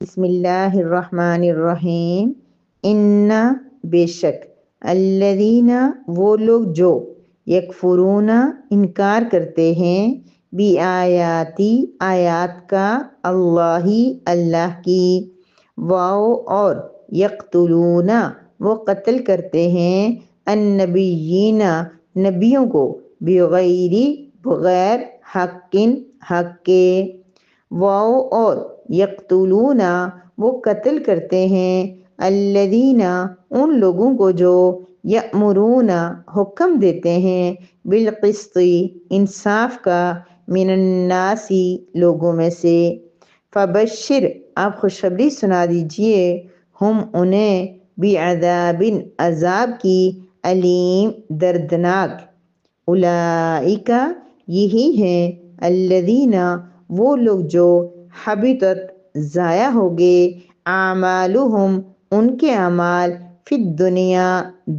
بسم اللہ الرحمن الرحیم۔ انا بے شک، الذین وہ لوگ جو یکفرون انکار کرتے ہیں، بی آیاتی آیات کا، اللہ کی، واو اور یقتلون وہ قتل کرتے ہیں، النبیین نبیوں کو، بغیر بغیر حق کے، واو اور یقتلون وہ قتل کرتے ہیں، الذین ان لوگوں کو جو یأمرون حکم دیتے ہیں، بالقسط انصاف کا، من الناس لوگوں میں سے، فبشر آپ خوشخبری سنا دیجئے، ہم انہیں، بعذاب عذاب کی، علیم دردناک، اولئک یہی ہیں، الذین وہ لوگ جو حبطت ضائع ہو گئے، اعمالہم ان کے اعمال، فی الدنیا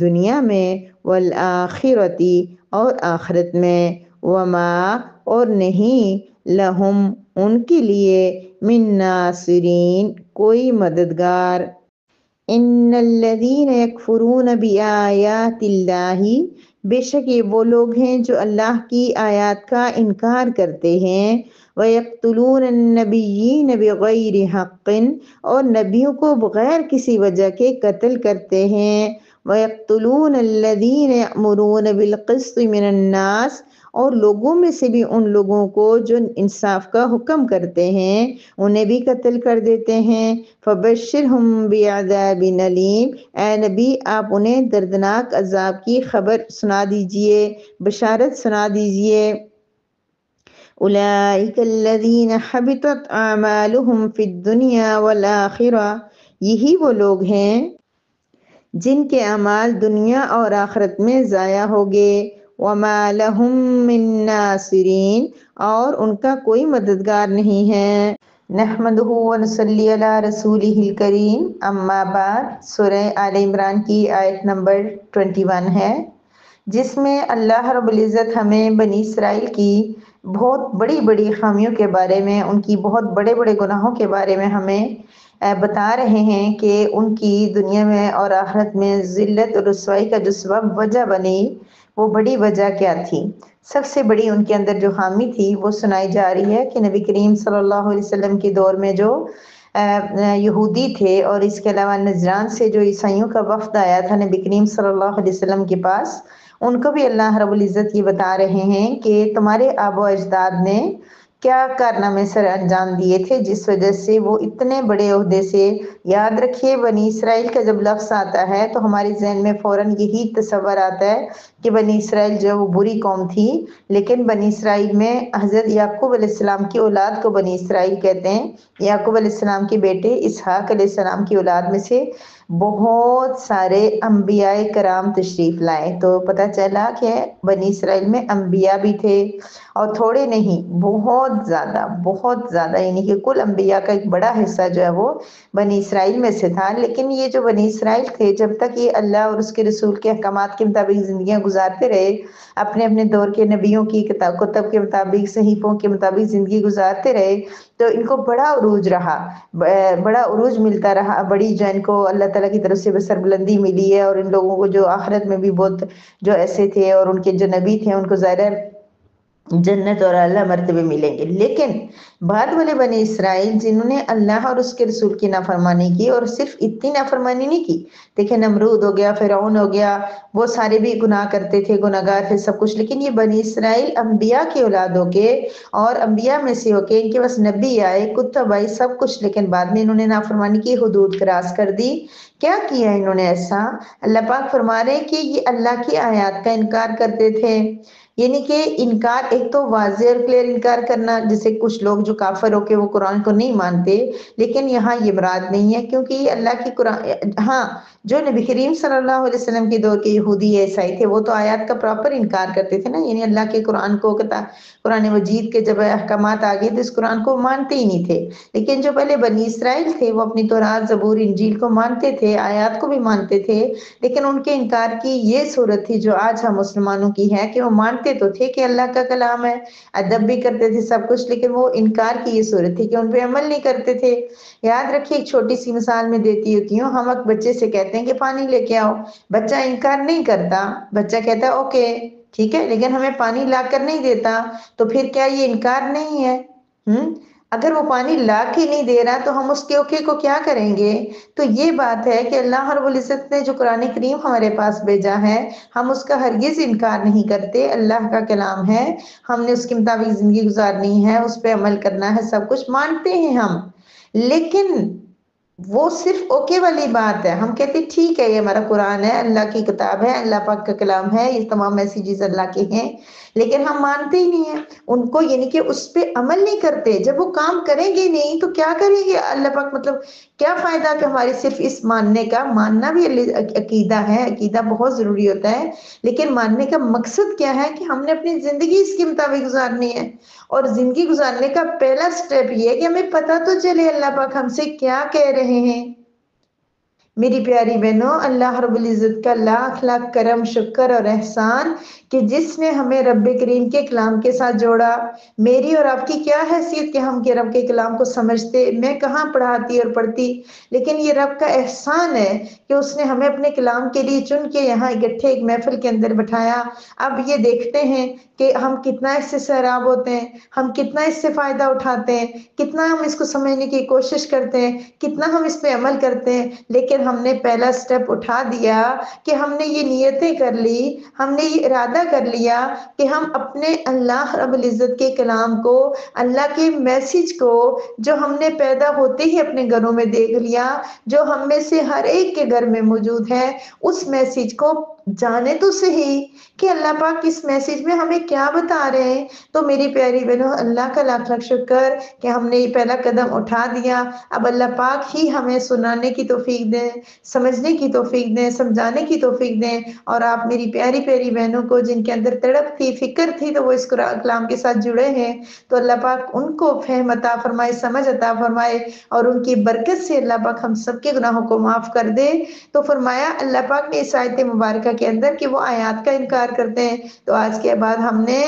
دنیا میں، والآخرتی اور آخرت میں، وما اور نہیں، لہم ان کے لیے، من ناصرین کوئی مددگار۔ ان الذین یکفرون بآیات اللہ بے شک یہ وہ لوگ ہیں جو اللہ کی آیات کا انکار کرتے ہیں، وَيَقْتُلُونَ النَّبِيِّينَ بِغَيْرِ حَقٍّ اور نبیوں کو بغیر کسی وجہ کے قتل کرتے ہیں، وَيَقْتُلُونَ الَّذِينَ يَأْمُرُونَ بِالْقِسْطِ مِنَ النَّاسِ اور لوگوں میں سے بھی ان لوگوں کو جو انصاف کا حکم کرتے ہیں انہیں بھی قتل کر دیتے ہیں، فَبَشِّرْهُم بِعَذَابٍ أَلِيمٍ اے نبی آپ انہیں دردناک عذاب کی خبر سنا دیجئے، بشارت سنا دیجئے۔ اولئک الذین حبطت اعمالہم فی الدنیا والآخرہ یہی وہ لوگ ہیں جن کے اعمال دنیا اور آخرت میں ضائع ہو گئے، وما لہم من ناصرین اور ان کا کوئی مددگار نہیں ہے۔ نحمدہ ونصلی علی رسولہ الکریم، اما بعد۔ سورہ آل عمران کی آیت نمبر 21 ہے، جس میں اللہ رب العزت ہمیں بنی اسرائیل کی بہت بڑی بڑی خامیوں کے بارے میں، ان کی بہت بڑے بڑے گناہوں کے بارے میں ہمیں بتا رہے ہیں کہ ان کی دنیا میں اور آخرت میں ذلت اور رسوائی کا جو سبب وجہ بنی وہ بڑی وجہ کیا تھی۔ سب سے بڑی ان کے اندر جو خامی تھی وہ سنائی جا رہی ہے کہ نبی کریم صلی اللہ علیہ وسلم کے دور میں جو یہودی تھے اور اس کے علاوہ نجران سے جو عیسائیوں کا وفد آیا تھا نبی کریم صلی اللہ علیہ وسلم کے پاس، ان کو بھی اللہ رب العزت یہ بتا رہے ہیں کہ تمہارے آبا و اجداد نے کیا کارنامے سر انجام دیے تھے جس وجہ سے وہ اتنے بڑے عہدے سے۔ یاد رکھیے بنی اسرائیل کا جب لفظ آتا ہے تو ہمارے ذہن میں فوراً یہی تصور آتا ہے کہ بنی اسرائیل جو وہ بری قوم تھی، لیکن بنی اسرائیل میں حضرت یعقوب علیہ السلام کی اولاد کو بنی اسرائیل کہتے ہیں۔ یعقوب علیہ السلام کے بیٹے اسحاق علیہ السلام کی اولاد میں سے بہت سارے انبیاء کرام تشریف لائے، تو پتہ چلا کہ بنی اسرائیل میں انبیاء بھی تھے، اور تھوڑے نہیں، بہت زیادہ، یعنی کہ کل انبیاء کا ایک بڑا حصہ جو ہے وہ بنی اسرائیل میں سے تھا۔ لیکن یہ جو بنی اسرائیل تھے جب تک یہ اللہ اور اس کے رسول کے احکامات کے مطابق زندگیاں گزارتے رہے، اپنے اپنے دور کے نبیوں کی کتب کے مطابق، صحیفوں کے مطابق زندگی گزارتے رہے، تو ان کو بڑا عروج رہا، بڑا عروج ملتا رہا، بڑی جو ان کو اللہ تعالیٰ کی طرف سے سربلندی ملی ہے، اور ان لوگوں کو جو آخرت میں بھی بہت جو ایسے تھے اور ان کے جو نبی تھے ان کو ظاہر جنت اور اعلیٰ مرتبے ملیں گے۔ لیکن بعد والے بنی اسرائیل جنہوں نے اللہ اور اس کے رسول کی نافرمانی کی، اور صرف اتنی نافرمانی نہیں کی، دیکھیں نمرود ہو گیا، فرعون ہو گیا، وہ سارے بھی گناہ کرتے تھے، گناہ گار تھے سب کچھ، لیکن یہ بنی اسرائیل انبیاء کی اولاد ہو کے اور انبیاء میں سے ہو کے ان کے پاس نبی آئے، کتب آئی، سب کچھ، لیکن بعد میں انہوں نے نافرمانی کی، حدود کراس کر دی۔ کیا کیا انہوں نے ایسا؟ اللہ پاک فرما رہے ہیں کہ یہ اللہ کی آیات کا انکار کرتے تھے، یعنی کہ انکار ایک تو واضح اور کلیئر انکار کرنا، جیسے کچھ لوگ جو کافر ہو کے وہ قرآن کو نہیں مانتے، لیکن یہاں یہ مراد نہیں ہے، کیونکہ یہ اللہ کی قرآن، ہاں جو نبی کریم صلی اللہ علیہ وسلم کے دور کے یہودی یا عیسائی تھے وہ تو آیات کا پراپر انکار کرتے تھے نا، یعنی اللہ کے قرآن کو، قرآن مجید کے جب احکامات آگے تو اس قرآن کو مانتے ہی نہیں تھے۔ لیکن جو پہلے بنی اسرائیل تھے وہ اپنی تورات، زبور، انجیل کو مانتے تھے، آیات کو بھی مانتے تھے، لیکن ان کے انکار کی یہ صورت تھی جو آج ہم مسلمانوں کی ہے کہ وہ مانتے مانتے تو تھے کہ اللہ کا کلام ہے، ادب بھی کرتے تھے سب کچھ، لیکن وہ انکار کی یہ صورت تھی کہ ان پہ عمل نہیں کرتے تھے۔ یاد رکھیے، ایک چھوٹی سی مثال میں دیتی ہوتی ہوں، ہم ایک بچے سے کہتے ہیں کہ پانی لے کے آؤ، بچہ انکار نہیں کرتا، بچہ کہتا ہے اوکے ٹھیک ہے، لیکن ہمیں پانی لا کر نہیں دیتا، تو پھر کیا یہ انکار نہیں ہے؟ اگر وہ پانی لا کے نہیں دے رہا تو ہم اس کے اوکے کو کیا کریں گے؟ تو یہ بات ہے کہ اللہ رب العزت نے جو قرآن کریم ہمارے پاس بھیجا ہے، ہم اس کا ہرگز انکار نہیں کرتے، اللہ کا کلام ہے، ہم نے اس کے مطابق زندگی گزارنی ہے، اس پہ عمل کرنا ہے، سب کچھ مانتے ہیں ہم، لیکن وہ صرف اوکے والی بات ہے، ہم کہتے ٹھیک ہے یہ ہمارا قرآن ہے، اللہ کی کتاب ہے، اللہ پاک کا کلام ہے، یہ تمام میسیجز اللہ کے ہیں، لیکن ہم مانتے ہی نہیں ہیں ان کو، یعنی کہ اس پہ عمل نہیں کرتے۔ جب وہ کام کریں گے نہیں تو کیا کریں گے اللہ پاک؟ مطلب کیا فائدہ کہ ہمارے صرف اس ماننے کا، ماننا بھی عقیدہ ہے، عقیدہ بہت ضروری ہوتا ہے، لیکن ماننے کا مقصد کیا ہے کہ ہم نے اپنی زندگی اس کے مطابق گزارنی ہے، اور زندگی گزارنے کا پہلا سٹیپ یہ ہے کہ ہمیں پتہ تو چلے اللہ پاک ہم سے کیا کہہ رہے ہیں۔ میری پیاری بہنوں، اللہ رب العزت کا لاکھ لاکھ کرم، شکر اور احسان کہ جس نے ہمیں رب کریم کے کلام کے ساتھ جوڑا۔ میری اور آپ کی کیا حیثیت کہ ہم کے رب کے کلام کو سمجھتے، میں کہاں پڑھاتی اور پڑھتی، لیکن یہ رب کا احسان ہے کہ اس نے ہمیں اپنے کلام کے لیے چن کے یہاں اکٹھے ایک محفل کے اندر بٹھایا۔ اب یہ دیکھتے ہیں کہ ہم کتنا اس سے سیراب ہوتے ہیں، ہم کتنا اس سے فائدہ اٹھاتے ہیں، کتنا ہم اس کو سمجھنے کی کوشش کرتے ہیں، کتنا ہم اس پہ عمل کرتے ہیں، لیکن ہم نے پہلا سٹیپ اٹھا دیا کہ ہم نے یہ نیتیں کر لی، ہم نے یہ ارادہ کر لیا کہ ہم اپنے اللہ رب العزت کے کلام کو، اللہ کے میسج کو، جو ہم نے پیدا ہوتے ہی اپنے گھروں میں دیکھ لیا، جو ہم میں سے ہر ایک کے گھر میں موجود ہے، اس میسج کو جانے تو صحیح کہ اللہ پاک اس میسج میں ہمیں کیا بتا رہے ہیں۔ تو میری پیاری بہنوں، اللہ کا لاکھ لاکھ شکر کہ ہم نے یہ پہلا قدم اٹھا دیا۔ اب اللہ پاک ہی ہمیں سنانے کی توفیق دیں، سمجھنے کی توفیق دیں، سمجھانے کی توفیق دیں، اور آپ میری پیاری پیاری بہنوں کو جن کے اندر تڑپ تھی، فکر تھی، تو وہ اس کلام کے ساتھ جڑے ہیں، تو اللہ پاک ان کو فہم عطا فرمائے، سمجھ عطا فرمائے، اور ان کی برکت سے اللہ پاک ہم سب کے گناہوں کو معاف کر دے۔ تو فرمایا اللہ پاک نے اس آیت مبارکہ کے اندر کہ وہ آیات کا انکار کرتے ہیں، تو آج کے بعد ہم نے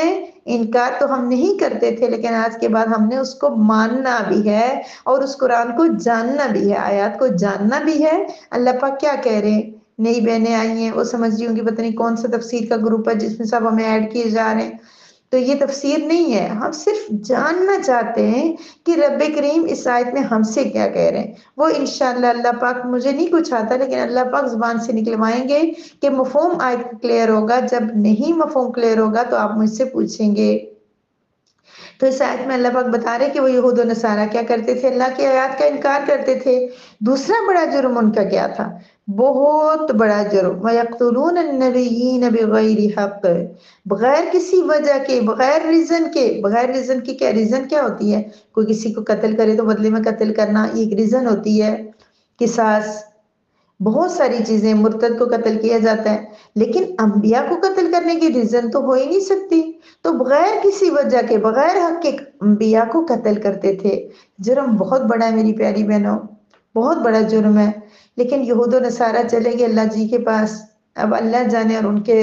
انکار تو ہم نہیں کرتے تھے، لیکن آج کے بعد ہم نے اس کو ماننا بھی ہے، اور اس قرآن کو جاننا بھی ہے، آیات کو جاننا بھی ہے۔ اللہ پاک کیا کہہ رہے ہیں؟ نئی بہنیں آئی ہیں، وہ سمجھ رہی ہوں گی پتہ نہیں کون سا تفسیر کا گروپ ہے جس میں سب ہمیں ایڈ کیے جا رہے ہیں، تو یہ تفسیر نہیں ہے، ہم صرف جاننا چاہتے ہیں کہ رب کریم اس آیت میں ہم سے کیا کہہ رہے ہیں۔ وہ انشاءاللہ اللہ پاک، مجھے نہیں کچھ آتا لیکن اللہ پاک زبان سے نکلوائیں گے کہ مفہوم آیت کلیئر ہوگا، جب نہیں مفہوم کلیئر ہوگا تو آپ مجھ سے پوچھیں گے۔ تو اس آیت میں اللہ پاک بتا رہے کہ وہ یہود و نصارہ کیا کرتے تھے؟ اللہ کی آیات کا انکار کرتے تھے۔ دوسرا بڑا جرم ان کا کیا تھا؟ بہت بڑا جرم، وَيَقْتُلُونَ النَّبِيِّينَ بِغَيْرِ حَقٍّ، بغیر کسی وجہ کے، بغیر ریزن کے۔ بغیر ریزن کی کیا ریزن کیا ہوتی ہے؟ کوئی کسی کو قتل کرے تو بدلے میں قتل کرنا، یہ ایک ریزن ہوتی ہے۔ قصاص، بہت ساری چیزیں، مرتد کو قتل کیا جاتا ہے، لیکن انبیاء کو قتل کرنے کی ریزن تو ہو ہی نہیں سکتی، تو بغیر کسی وجہ کے، بغیر حق کے انبیاء کو قتل کرتے تھے۔ جرم بہت بڑا ہے میری پیاری بہنوں، بہت بڑا جرم ہے، لیکن یہود و نصارہ چلے گئے اللہ جی کے پاس۔ اب اللہ جانے اور ان کے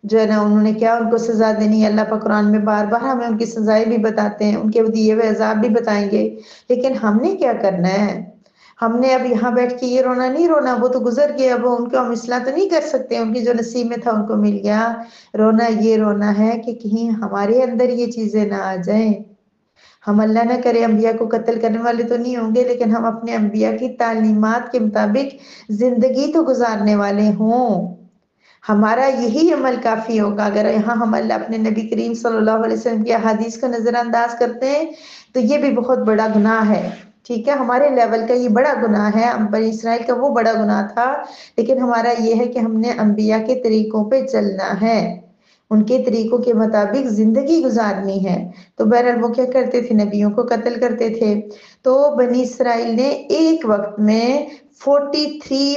جو ہے نا انہوں نے کیا ان کو سزا دینی ہے۔ اللہ پاک قرآن میں بار بار ہمیں ان کی سزائیں بھی بتاتے ہیں، ان کے دیے ہوئے عذاب بھی بتائیں گے، لیکن ہم نے کیا کرنا ہے؟ ہم نے اب یہاں بیٹھ کے یہ رونا نہیں رونا، وہ تو گزر گئے، اب ان کو ہم اصلاح تو نہیں کر سکتے، ان کی جو نصیب میں تھا ان کو مل گیا۔ رونا یہ رونا ہے کہ کہیں ہمارے اندر یہ چیزیں نہ آ جائیں، ہم اللہ نہ کرے انبیاء کو قتل کرنے والے تو نہیں ہوں گے، لیکن ہم اپنے انبیاء کی تعلیمات کے مطابق زندگی تو گزارنے والے ہوں۔ ہمارا یہی عمل کافی ہوگا اگر یہاں ہم اللہ اپنے نبی کریم صلی اللہ علیہ وسلم کی احادیث کا نظر انداز کرتے ہیں تو یہ بھی بہت بڑا گناہ ہے، ٹھیک ہے، ہمارے لیول کا یہ بڑا گناہ ہے، بنی اسرائیل کا وہ بڑا گناہ تھا، لیکن ہمارا یہ ہے کہ ہم نے انبیاء کے طریقوں پہ چلنا ہے، ان کے طریقوں کے مطابق زندگی گزارنی ہے۔ تو بہرحال وہ کیا کرتے تھے؟ نبیوں کو قتل کرتے تھے۔ تو بنی اسرائیل نے ایک وقت میں 43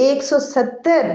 170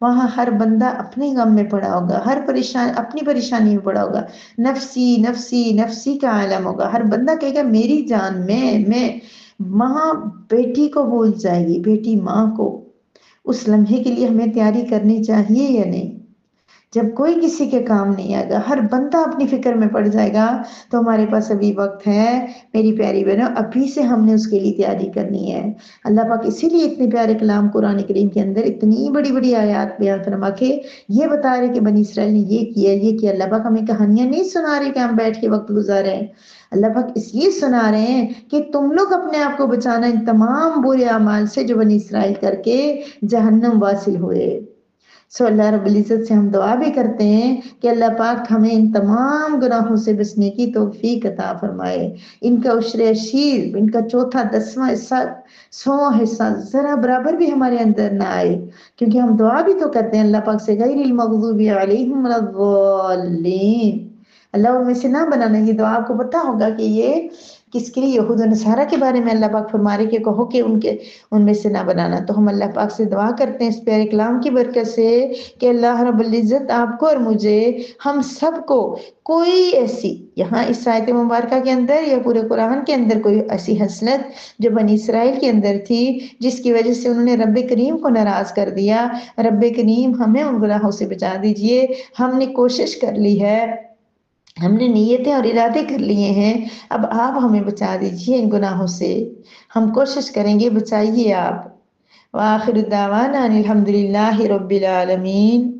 وہاں ہر بندہ اپنے غم میں پڑا ہوگا، ہر اپنی پریشانی میں پڑا ہوگا، نفسی نفسی نفسی کا عالم ہوگا، ہر بندہ کہے گا میری جان، میں ماں بیٹی کو بھول جائے گی، بیٹی ماں کو۔ اس لمحے کے لیے ہمیں تیاری کرنی چاہیے یا نہیں؟ جب کوئی کسی کے کام نہیں آئے گا، ہر بندہ اپنی فکر میں پڑ جائے گا، تو ہمارے پاس ابھی وقت ہے میری پیاری بہنوں، ابھی سے ہم نے اس کے لیے تیاری کرنی ہے۔ اللہ پاک اسی لیے اتنے پیارے کلام قرآن کریم کے اندر اتنی بڑی بڑی آیات بیان فرما کے یہ بتا رہے کہ بنی اسرائیل نے یہ کیا یہ کیا۔ اللہ پاک ہمیں کہانیاں نہیں سنا رہے کہ ہم بیٹھ کے وقت گزارے ہیں، اللہ پاک اس لیے سنا رہے ہیں کہ تم لوگ اپنے آپ کو بچانا ان تمام برے اعمال سے جو بنی اسرائیل کر کے جہنم واصل ہوئے۔ اللہ رب العزت سے ہم دعا بھی کرتے ہیں کہ اللہ پاک ہمیں ان تمام گناہوں سے بچنے کی توفیق عطا فرمائے۔ ان کا عشر اشیر، ان کا چوتھا 10واں حصہ، 100واں حصہ ذرا برابر بھی ہمارے اندر نہ آئے، کیونکہ ہم دعا بھی تو کرتے ہیں اللہ پاک سے غیر المغضوب علیہم ولا الضالین، اللہ ان میں سے نہ بنانا۔ یہ دعا آپ کو پتہ ہوگا کہ یہ کس کے لیے؟ یہود و نصارہ کے بارے میں اللہ پاک فرما رہے کہ کہو کہ ان میں سے نہ بنانا۔ تو ہم اللہ پاک سے دعا کرتے ہیں اس پیارے کلام کی برکت سے کہ اللہ رب العزت آپ کو اور مجھے، ہم سب کو، کوئی ایسی یہاں اس آیت مبارکہ کے اندر یا پورے قرآن کے اندر کوئی ایسی حسنت جو بنی اسرائیل کے اندر تھی جس کی وجہ سے انہوں نے رب کریم کو ناراض کر دیا، رب کریم ہمیں ان گناہوں سے بچا دیجئے۔ ہم نے کوشش کر لی ہے، ہم نے نیتیں اور ارادے کر لیے ہیں، اب آپ ہمیں بچا دیجئے ان گناہوں سے، ہم کوشش کریں گے، بچائیے آپ۔ وآخر دعوانا الحمدللہ رب العالمین۔